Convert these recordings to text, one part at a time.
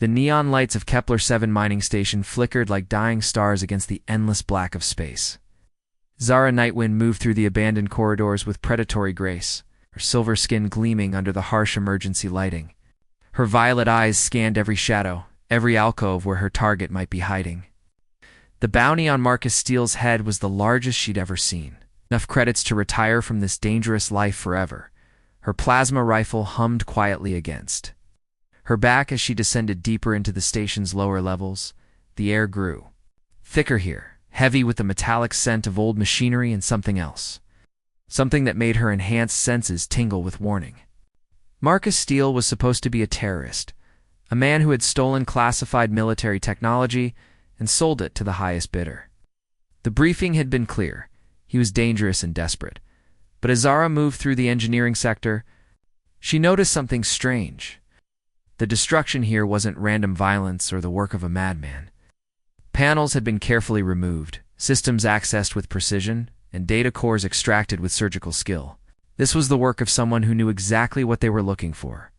The neon lights of Kepler-7 mining station flickered like dying stars against the endless black of space. Zara Nightwind moved through the abandoned corridors with predatory grace, her silver skin gleaming under the harsh emergency lighting. Her violet eyes scanned every shadow, every alcove where her target might be hiding. The bounty on Marcus Steele's head was the largest she'd ever seen. Enough credits to retire from this dangerous life forever. Her plasma rifle hummed quietly against her back as she descended deeper into the station's lower levels. The air grew thicker here, heavy with the metallic scent of old machinery and something else. Something that made her enhanced senses tingle with warning. Marcus Steele was supposed to be a terrorist, a man who had stolen classified military technology and sold it to the highest bidder. The briefing had been clear. He was dangerous and desperate. But as Zara moved through the engineering sector, she noticed something strange. The destruction here wasn't random violence or the work of a madman. Panels had been carefully removed, systems accessed with precision, and data cores extracted with surgical skill. This was the work of someone who knew exactly what they were looking for.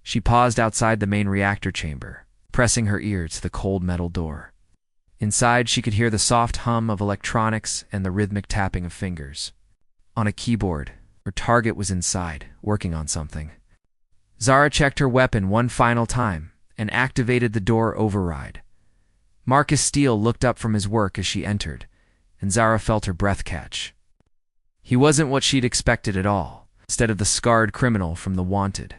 She paused outside the main reactor chamber, pressing her ear to the cold metal door. Inside, she could hear the soft hum of electronics and the rhythmic tapping of fingers. On a keyboard, her target was inside, working on something. Zara checked her weapon one final time and activated the door override. Marcus Steele looked up from his work as she entered, and Zara felt her breath catch. He wasn't what she'd expected at all. Instead of the scarred criminal from The Wanted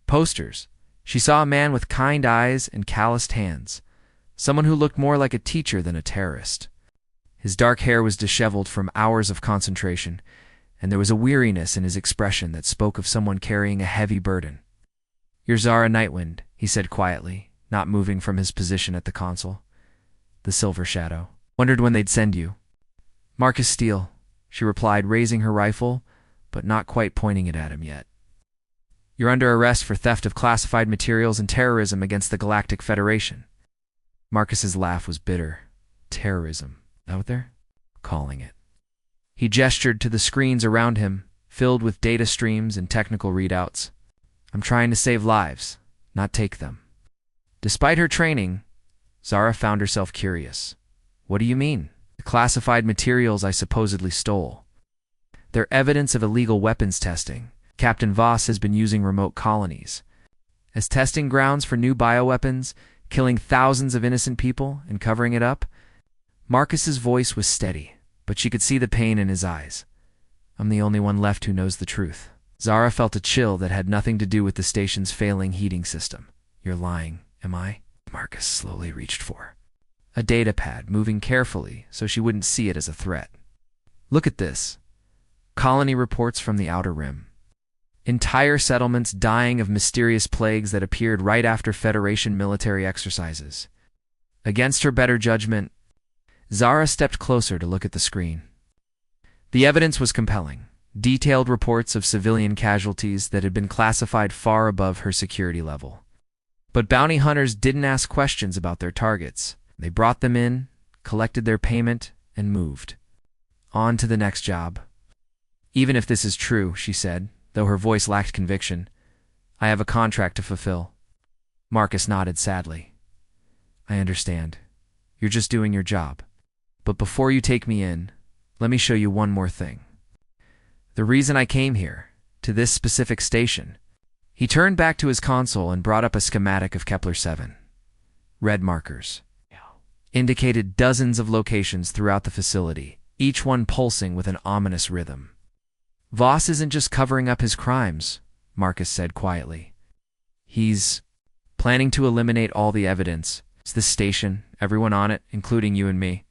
posters, she saw a man with kind eyes and calloused hands, someone who looked more like a teacher than a terrorist. His dark hair was disheveled from hours of concentration, and there was a weariness in his expression that spoke of someone carrying a heavy burden. "You're Zara Nightwind," he said quietly, not moving from his position at the console. The Silver Shadow. "Wondered when they'd send you." "Marcus Steele," she replied, raising her rifle, but not quite pointing it at him yet. "You're under arrest for theft of classified materials and terrorism against the Galactic Federation." Marcus's laugh was bitter. Terrorism. Out there? Calling it. He gestured to the screens around him, filled with data streams and technical readouts. "I'm trying to save lives, not take them." Despite her training, Zara found herself curious. "What do you mean?" "The classified materials I supposedly stole. They're evidence of illegal weapons testing. Captain Voss has been using remote colonies as testing grounds for new bioweapons, killing thousands of innocent people and covering it up." Marcus's voice was steady, but she could see the pain in his eyes. "I'm the only one left who knows the truth." Zara felt a chill that had nothing to do with the station's failing heating system. "You're lying, am I?" Marcus slowly reached for a data pad, moving carefully so she wouldn't see it as a threat. "Look at this. Colony reports from the Outer Rim. Entire settlements dying of mysterious plagues that appeared right after Federation military exercises." Against her better judgment, Zara stepped closer to look at the screen. The evidence was compelling. Detailed reports of civilian casualties that had been classified far above her security level. But bounty hunters didn't ask questions about their targets. They brought them in, collected their payment, and moved on to the next job. "Even if this is true," she said, though her voice lacked conviction, "I have a contract to fulfill." Marcus nodded sadly. "I understand. You're just doing your job. But before you take me in, let me show you one more thing. The reason I came here, to this specific station." He turned back to his console and brought up a schematic of Kepler-7. Red markers indicated dozens of locations throughout the facility, each one pulsing with an ominous rhythm. "Voss isn't just covering up his crimes," Marcus said quietly. "He's planning to eliminate all the evidence. It's this station, everyone on it, including you and me.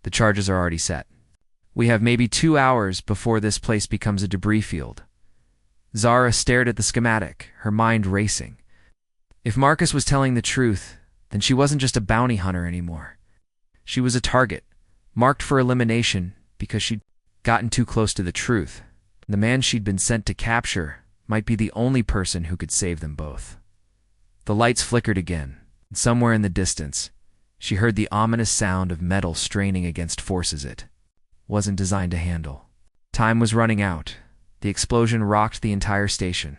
The charges are already set. We have maybe 2 hours before this place becomes a debris field." Zara stared at the schematic, her mind racing. If Marcus was telling the truth, then she wasn't just a bounty hunter anymore. She was a target, marked for elimination because she'd gotten too close to the truth. The man she'd been sent to capture might be the only person who could save them both. The lights flickered again, and somewhere in the distance, she heard the ominous sound of metal straining against forces it wasn't designed to handle. Time was running out. The explosion rocked the entire station.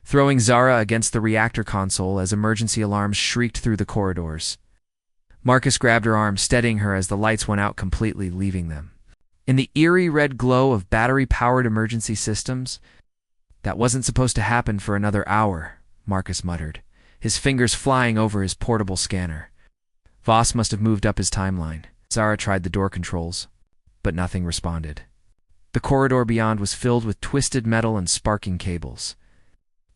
throwing Zara against the reactor console as emergency alarms shrieked through the corridors. Marcus grabbed her arm, steadying her as the lights went out completely, leaving them. In the eerie red glow of battery-powered emergency systems, "That wasn't supposed to happen for another hour," Marcus muttered, his fingers flying over his portable scanner. Voss must have moved up his timeline. Zara tried the door controls, but nothing responded. The corridor beyond was filled with twisted metal and sparking cables.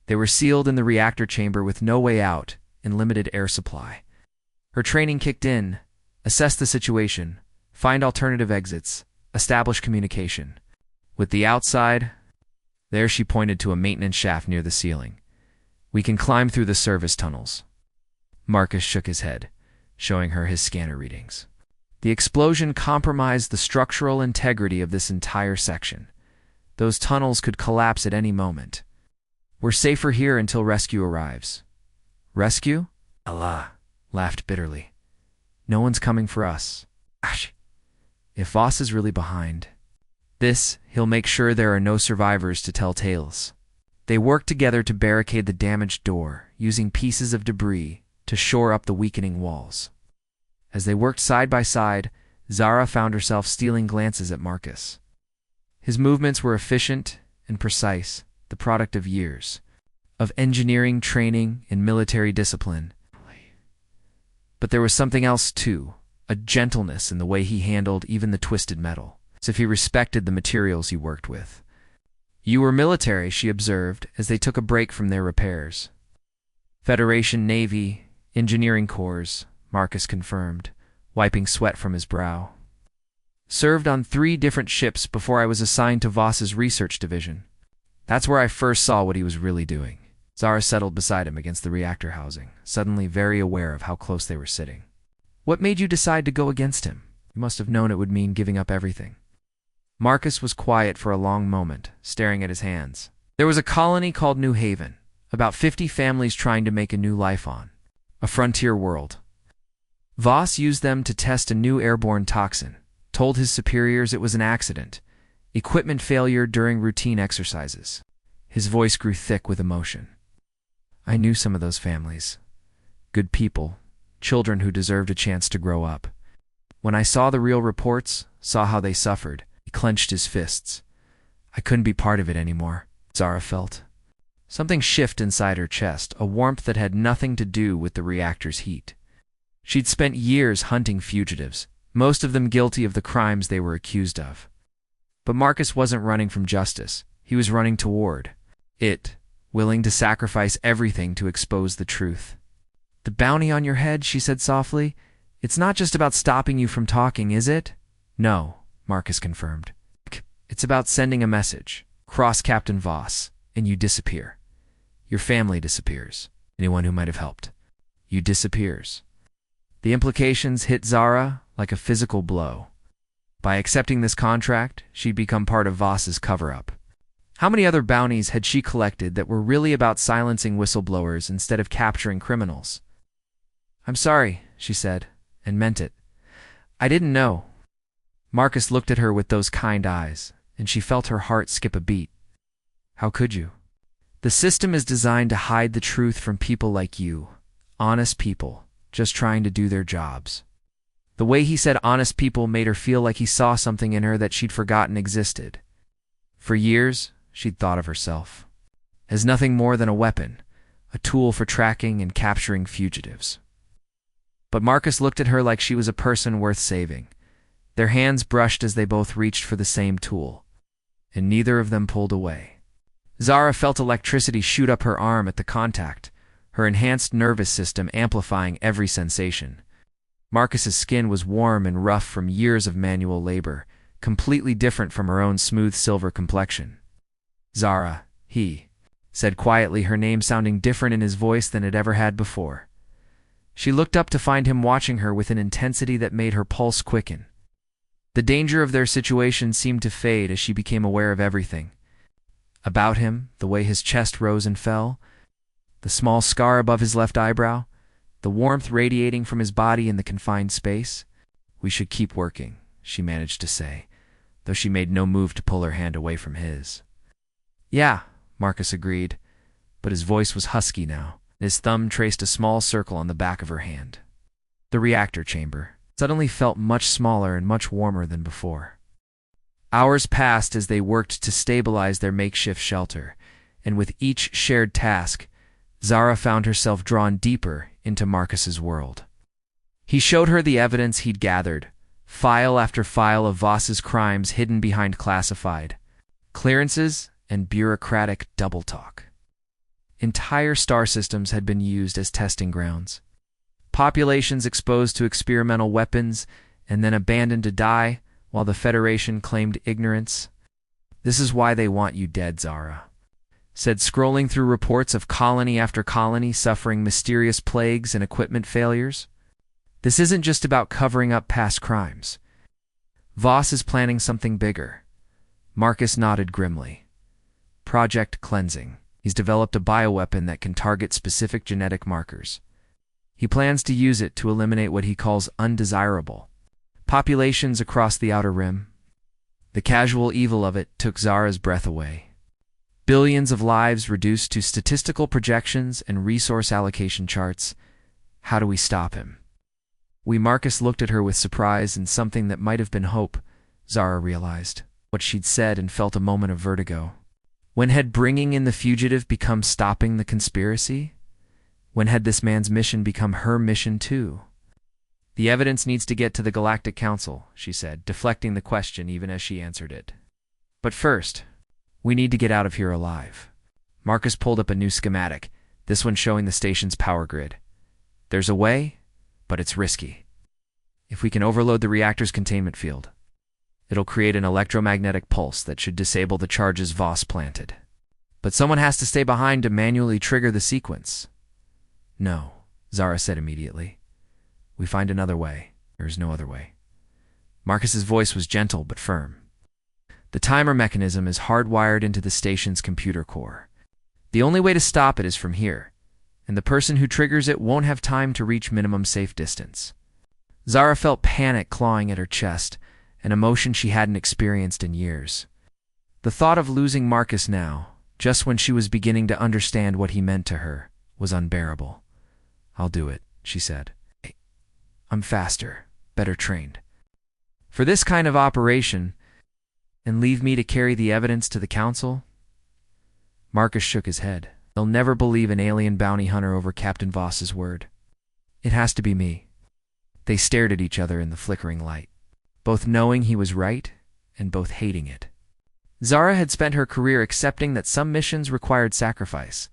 They were sealed in the reactor chamber with no way out and limited air supply. Her training kicked in: assess the situation, find alternative exits, establish communication. With the outside, there she pointed to a maintenance shaft near the ceiling. "We can climb through the service tunnels." Marcus shook his head, showing her his scanner readings. The explosion compromised the structural integrity of this entire section. Those tunnels could collapse at any moment. "We're safer here until rescue arrives." "Rescue?" Allah laughed bitterly. "No one's coming for us. Ash. If Voss is really behind this, he'll make sure there are no survivors to tell tales." They worked together to barricade the damaged door, using pieces of debris to shore up the weakening walls. As they worked side by side, Zara found herself stealing glances at Marcus. His movements were efficient and precise, the product of years of engineering, training, and military discipline. But there was something else too, a gentleness in the way he handled even the twisted metal, as if he respected the materials he worked with. "You were military," she observed as they took a break from their repairs. "Federation Navy, Engineering Corps," Marcus confirmed, wiping sweat from his brow. "Served on 3 different ships before I was assigned to Voss's research division. That's where I first saw what he was really doing." Zara settled beside him against the reactor housing, suddenly very aware of how close they were sitting. "What made you decide to go against him? You must have known it would mean giving up everything." Marcus was quiet for a long moment, staring at his hands. "There was a colony called New Haven, about 50 families trying to make a new life on. A frontier world. Voss used them to test a new airborne toxin, told his superiors it was an accident, equipment failure during routine exercises." His voice grew thick with emotion. "I knew some of those families. Good people, children who deserved a chance to grow up. When I saw the real reports, saw how they suffered," he clenched his fists. "I couldn't be part of it anymore." Zara felt something shift inside her chest, a warmth that had nothing to do with the reactor's heat. She'd spent years hunting fugitives, most of them guilty of the crimes they were accused of. But Marcus wasn't running from justice. He was running toward it, willing to sacrifice everything to expose the truth. "The bounty on your head," she said softly. "It's not just about stopping you from talking, is it?" "No," Marcus confirmed. "It's about sending a message. Cross Captain Voss, and you disappear. Your family disappears. Anyone who might have helped. You disappears." The implications hit Zara like a physical blow. By accepting this contract, she'd become part of Voss's cover-up. How many other bounties had she collected that were really about silencing whistleblowers instead of capturing criminals? "I'm sorry," she said, and meant it. "I didn't know." Marcus looked at her with those kind eyes, and she felt her heart skip a beat. "How could you? The system is designed to hide the truth from people like you, honest people, just trying to do their jobs." The way he said honest people made her feel like he saw something in her that she'd forgotten existed. For years, she'd thought of herself as nothing more than a weapon, a tool for tracking and capturing fugitives. But Marcus looked at her like she was a person worth saving. Their hands brushed as they both reached for the same tool, and neither of them pulled away. Zara felt electricity shoot up her arm at the contact, her enhanced nervous system amplifying every sensation. Marcus's skin was warm and rough from years of manual labor, completely different from her own smooth silver complexion. "Zara," he said quietly, her name sounding different in his voice than it ever had before. She looked up to find him watching her with an intensity that made her pulse quicken. The danger of their situation seemed to fade as she became aware of everything. About him, the way his chest rose and fell, the small scar above his left eyebrow, the warmth radiating from his body in the confined space. "We should keep working," she managed to say, though she made no move to pull her hand away from his. "Yeah," Marcus agreed, but his voice was husky now. His thumb traced a small circle on the back of her hand. The reactor chamber suddenly felt much smaller and much warmer than before. Hours passed as they worked to stabilize their makeshift shelter, and with each shared task, Zara found herself drawn deeper into Marcus's world. He showed her the evidence he'd gathered, file after file of Voss's crimes hidden behind classified clearances and bureaucratic double talk. Entire star systems had been used as testing grounds. Populations exposed to experimental weapons and then abandoned to die while the Federation claimed ignorance. "This is why they want you dead," Zara said, scrolling through reports of colony after colony suffering mysterious plagues and equipment failures. "This isn't just about covering up past crimes. Voss is planning something bigger." Marcus nodded grimly. "Project Cleansing. He's developed a bioweapon that can target specific genetic markers. He plans to use it to eliminate what he calls undesirable populations across the Outer Rim." The casual evil of it took Zara's breath away. Billions of lives reduced to statistical projections and resource allocation charts. How do we stop him? Marcus looked at her with surprise and something that might have been hope. Zara realized what she'd said and felt a moment of vertigo. When had bringing in the fugitive become stopping the conspiracy? When had this man's mission become her mission too? "The evidence needs to get to the Galactic Council," she said, deflecting the question even as she answered it. "But first, we need to get out of here alive." Marcus pulled up a new schematic, this one showing the station's power grid. "There's a way, but it's risky. If we can overload the reactor's containment field, it'll create an electromagnetic pulse that should disable the charges Voss planted. But someone has to stay behind to manually trigger the sequence." "No," Zara said immediately. "We find another way. There is no other way." Marcus's voice was gentle but firm. "The timer mechanism is hardwired into the station's computer core. The only way to stop it is from here, and the person who triggers it won't have time to reach minimum safe distance." Zara felt panic clawing at her chest, an emotion she hadn't experienced in years. The thought of losing Marcus now, just when she was beginning to understand what he meant to her, was unbearable. "I'll do it," she said. "I'm faster, better trained for this kind of operation, and leave me to carry the evidence to the council?" Marcus shook his head. "They'll never believe an alien bounty hunter over Captain Voss's word. It has to be me." They stared at each other in the flickering light, both knowing he was right and both hating it. Zara had spent her career accepting that some missions required sacrifice,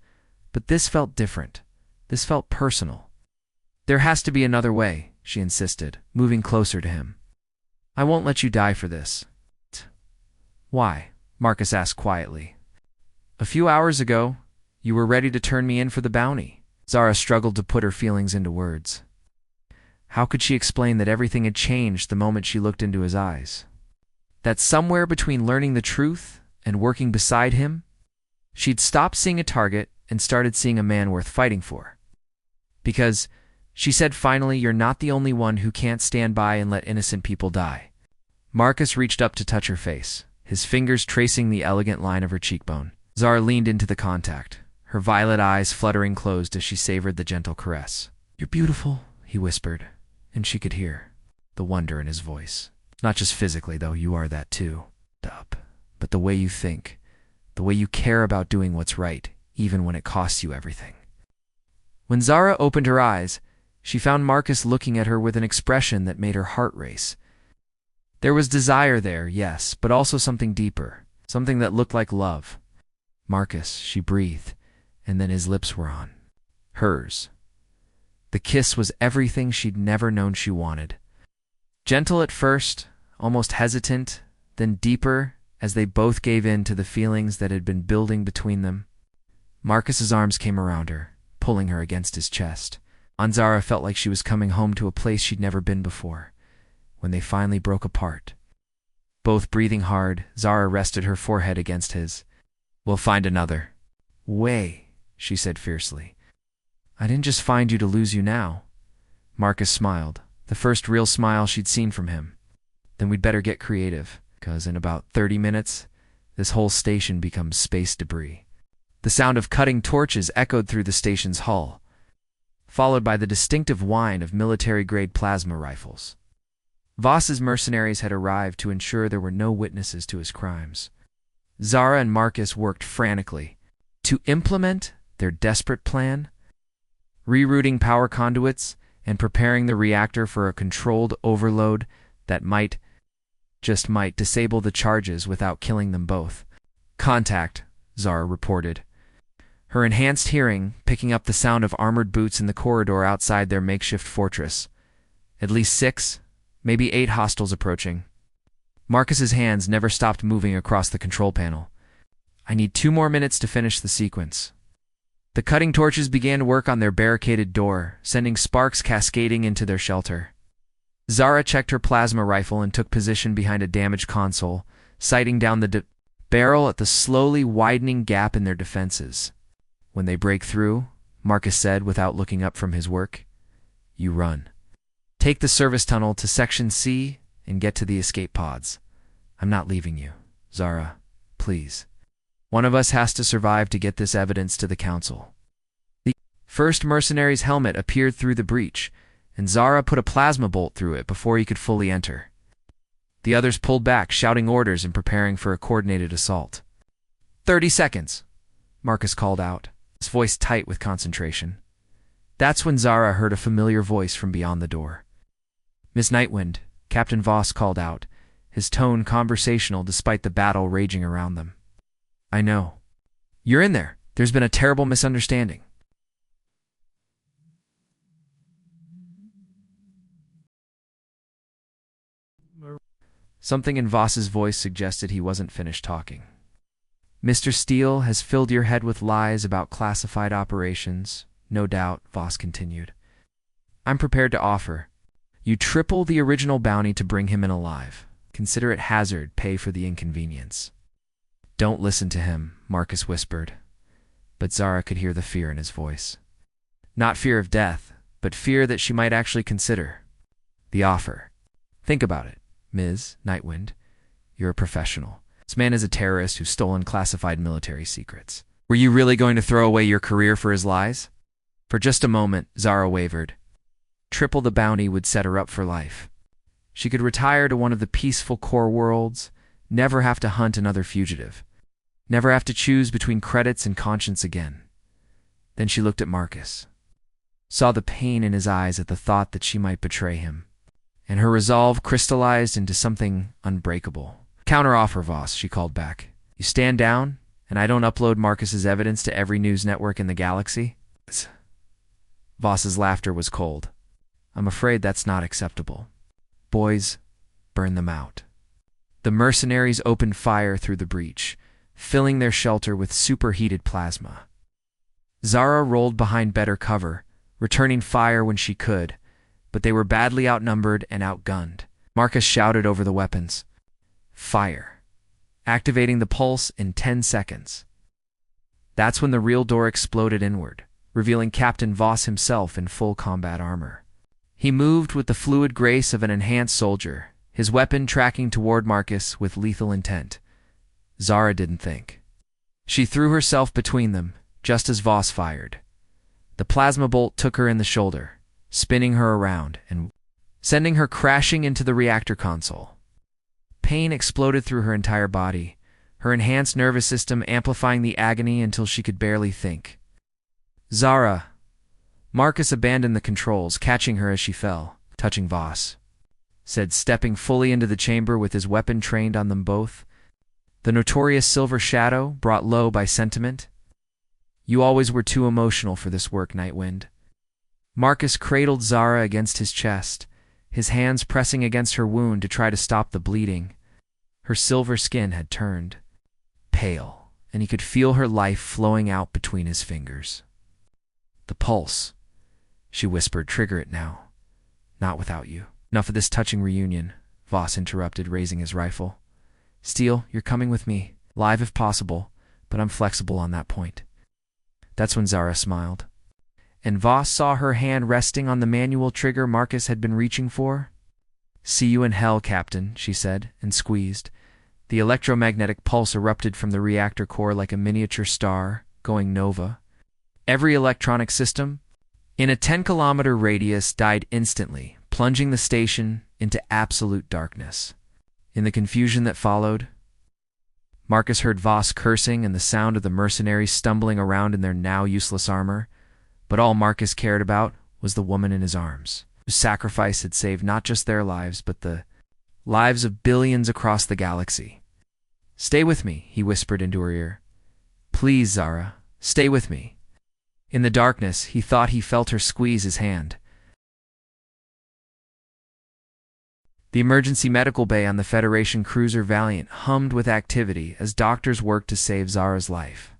but this felt different. This felt personal. "There has to be another way," she insisted, moving closer to him. "I won't let you die for this." "Why?" Marcus asked quietly. "A few hours ago, you were ready to turn me in for the bounty." Zara struggled to put her feelings into words. How could she explain that everything had changed the moment she looked into his eyes? That somewhere between learning the truth and working beside him, she'd stopped seeing a target and started seeing a man worth fighting for. "Because," she said finally, "you're not the only one who can't stand by and let innocent people die." Marcus reached up to touch her face, his fingers tracing the elegant line of her cheekbone. Zara leaned into the contact, her violet eyes fluttering closed as she savored the gentle caress. "You're beautiful," he whispered, and she could hear the wonder in his voice. "Not just physically, though, you are that too. But the way you think, the way you care about doing what's right, even when it costs you everything." When Zara opened her eyes, she found Marcus looking at her with an expression that made her heart race. There was desire there, yes, but also something deeper, something that looked like love. "Marcus," she breathed, and then his lips were on hers. The kiss was everything she'd never known she wanted. Gentle at first, almost hesitant, then deeper as they both gave in to the feelings that had been building between them. Marcus's arms came around her, pulling her against his chest. Zara felt like she was coming home to a place she'd never been before. When they finally broke apart, both breathing hard, Zara rested her forehead against his. "We'll find another way," she said fiercely. "I didn't just find you to lose you now." Marcus smiled, the first real smile she'd seen from him. "Then we'd better get creative, because in about 30 minutes, this whole station becomes space debris." The sound of cutting torches echoed through the station's hull, followed by the distinctive whine of military-grade plasma rifles. Voss's mercenaries had arrived to ensure there were no witnesses to his crimes. Zara and Marcus worked frantically to implement their desperate plan, rerouting power conduits and preparing the reactor for a controlled overload that might disable the charges without killing them both. "Contact," Zara reported, her enhanced hearing picking up the sound of armored boots in the corridor outside their makeshift fortress. At least 6, maybe 8 hostiles approaching. Marcus's hands never stopped moving across the control panel. "I need 2 more minutes to finish the sequence." The cutting torches began to work on their barricaded door, sending sparks cascading into their shelter. Zara checked her plasma rifle and took position behind a damaged console, sighting down the barrel at the slowly widening gap in their defenses. "When they break through," Marcus said without looking up from his work, "you run. Take the service tunnel to Section C and get to the escape pods. I'm not leaving you, Zara. Please. One of us has to survive to get this evidence to the council." The first mercenary's helmet appeared through the breach, and Zara put a plasma bolt through it before he could fully enter. The others pulled back, shouting orders and preparing for a coordinated assault. 30 seconds, Marcus called out, his voice tight with concentration. That's when Zara heard a familiar voice from beyond the door. "Miss Nightwind," Captain Voss called out, his tone conversational despite the battle raging around them. "I know. You're in there. There's been a terrible misunderstanding." Something in Voss's voice suggested he wasn't finished talking. "Mr. Steele has filled your head with lies about classified operations, no doubt," Voss continued. "I'm prepared to offer. You triple the original bounty to bring him in alive. Consider it hazard, pay for the inconvenience." "Don't listen to him," Marcus whispered, but Zara could hear the fear in his voice. Not fear of death, but fear that she might actually consider the offer. "Think about it, Ms. Nightwind. You're a professional. This man is a terrorist who's stolen classified military secrets. Were you really going to throw away your career for his lies?" For just a moment, Zara wavered. Triple the bounty would set her up for life. She could retire to one of the peaceful core worlds, never have to hunt another fugitive, never have to choose between credits and conscience again. Then she looked at Marcus, saw the pain in his eyes at the thought that she might betray him, and her resolve crystallized into something unbreakable. "Counteroffer, Voss," she called back. "You stand down, and I don't upload Marcus's evidence to every news network in the galaxy?" Voss's laughter was cold. "I'm afraid that's not acceptable. Boys, burn them out." The mercenaries opened fire through the breach, filling their shelter with superheated plasma. Zara rolled behind better cover, returning fire when she could, but they were badly outnumbered and outgunned. Marcus shouted over the weapons, "Fire," activating the pulse in 10 seconds. That's when the real door exploded inward, revealing Captain Voss himself in full combat armor. He moved with the fluid grace of an enhanced soldier, his weapon tracking toward Marcus with lethal intent. Zara didn't think. She threw herself between them, just as Voss fired. The plasma bolt took her in the shoulder, spinning her around and sending her crashing into the reactor console. Pain exploded through her entire body, her enhanced nervous system amplifying the agony until she could barely think. "Zara!" Marcus abandoned the controls, catching her as she fell, touching Voss, said, stepping fully into the chamber with his weapon trained on them both. The notorious silver shadow, brought low by sentiment. "You always were too emotional for this work, Nightwind." Marcus cradled Zara against his chest, his hands pressing against her wound to try to stop the bleeding. Her silver skin had turned pale, and he could feel her life flowing out between his fingers. "The pulse," she whispered. "Trigger it now. Not without you." "Enough of this touching reunion," Voss interrupted, raising his rifle. "Steele, you're coming with me, live if possible, but I'm flexible on that point." That's when Zara smiled, and Voss saw her hand resting on the manual trigger Marcus had been reaching for. "See you in hell, Captain," she said, and squeezed. The electromagnetic pulse erupted from the reactor core like a miniature star, going nova. Every electronic system in a 10-kilometer radius died instantly, plunging the station into absolute darkness. In the confusion that followed, Marcus heard Voss cursing and the sound of the mercenaries stumbling around in their now useless armor, but all Marcus cared about was the woman in his arms, whose sacrifice had saved not just their lives, but the lives of billions across the galaxy. "Stay with me," he whispered into her ear. "Please, Zara, stay with me." In the darkness, he thought he felt her squeeze his hand. The emergency medical bay on the Federation cruiser Valiant hummed with activity as doctors worked to save Zara's life.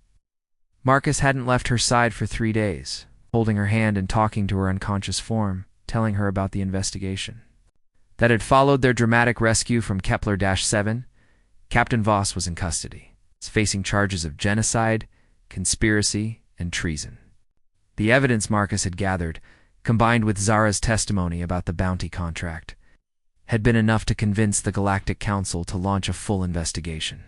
Marcus hadn't left her side for 3 days, holding her hand and talking to her unconscious form, telling her about the investigation that had followed their dramatic rescue from Kepler-7. Captain Voss was in custody, facing charges of genocide, conspiracy, and treason. The evidence Marcus had gathered, combined with Zara's testimony about the bounty contract, had been enough to convince the Galactic Council to launch a full investigation.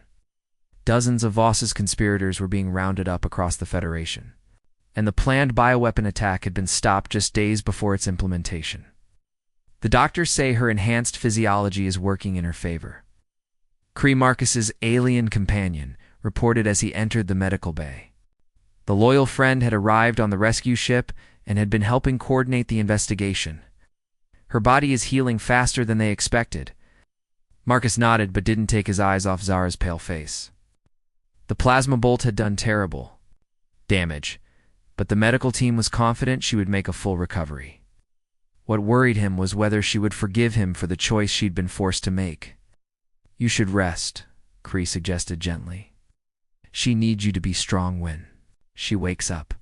Dozens of Voss's conspirators were being rounded up across the Federation, and the planned bioweapon attack had been stopped just days before its implementation. The doctors say her enhanced physiology is working in her favor. Kree, Marcus's alien companion, reported as he entered the medical bay. The loyal friend had arrived on the rescue ship and had been helping coordinate the investigation. "Her body is healing faster than they expected." Marcus nodded but didn't take his eyes off Zara's pale face. The plasma bolt had done terrible damage, but the medical team was confident she would make a full recovery. What worried him was whether she would forgive him for the choice she'd been forced to make. "You should rest," Kree suggested gently. "She needs you to be strong when she wakes up."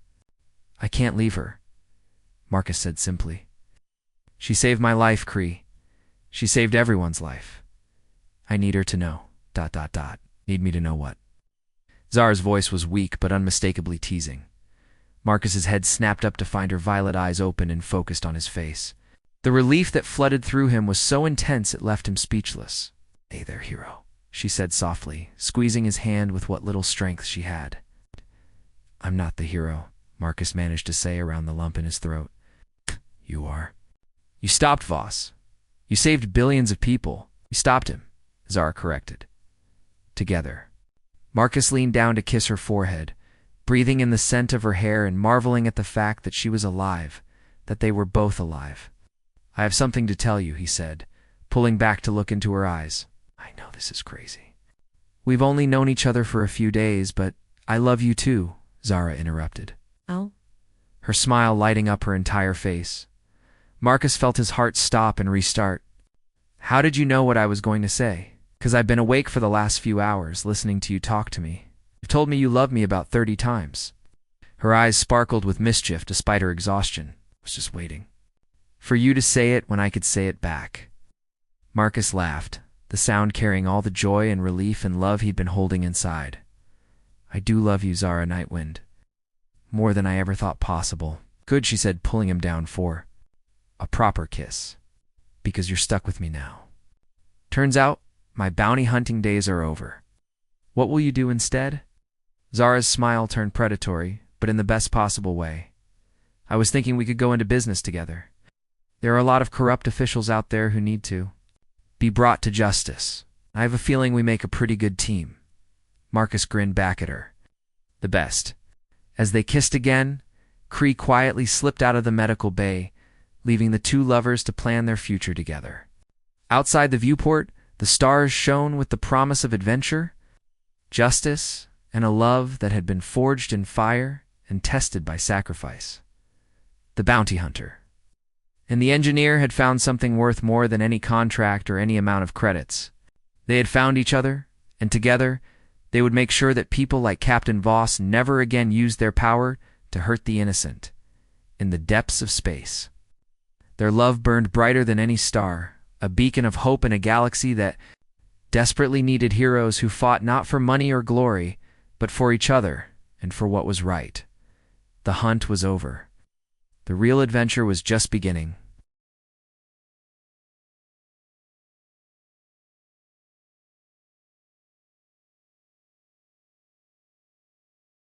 "I can't leave her," Marcus said simply. "She saved my life, Kree. She saved everyone's life. I need her to know... Need me to know what?" Zara's voice was weak but unmistakably teasing. Marcus's head snapped up to find her violet eyes open and focused on his face. The relief that flooded through him was so intense it left him speechless. "Hey there, hero," she said softly, squeezing his hand with what little strength she had. "I'm not the hero," Marcus managed to say around the lump in his throat. "You are. You stopped Voss. You saved billions of people. You stopped him," Zara corrected. Together. Marcus leaned down to kiss her forehead, breathing in the scent of her hair and marveling at the fact that she was alive, that they were both alive. "I have something to tell you," he said, pulling back to look into her eyes. "I know this is crazy. We've only known each other for a few days, but I love you too," Zara interrupted. "Oh?" Her smile lighting up her entire face. Marcus felt his heart stop and restart. "How did you know what I was going to say?" "'Cause I've been awake for the last few hours, listening to you talk to me. You've told me you love me about 30 times. Her eyes sparkled with mischief despite her exhaustion. "I was just waiting for you to say it when I could say it back." Marcus laughed, the sound carrying all the joy and relief and love he'd been holding inside. "I do love you, Zara Nightwind. More than I ever thought possible." "Good," she said, pulling him down for a proper kiss. "Because you're stuck with me now. Turns out, my bounty hunting days are over. What will you do instead?" Zara's smile turned predatory, but in the best possible way. "I was thinking we could go into business together. There are a lot of corrupt officials out there who need to be brought to justice. I have a feeling we make a pretty good team." Marcus grinned back at her. "The best." As they kissed again, Kree quietly slipped out of the medical bay, leaving the two lovers to plan their future together. Outside the viewport, the stars shone with the promise of adventure, justice, and a love that had been forged in fire and tested by sacrifice. The bounty hunter and the engineer had found something worth more than any contract or any amount of credits. They had found each other, and together they would make sure that people like Captain Voss never again used their power to hurt the innocent in the depths of space. Their love burned brighter than any star, a beacon of hope in a galaxy that desperately needed heroes who fought not for money or glory, but for each other and for what was right. The hunt was over. The real adventure was just beginning,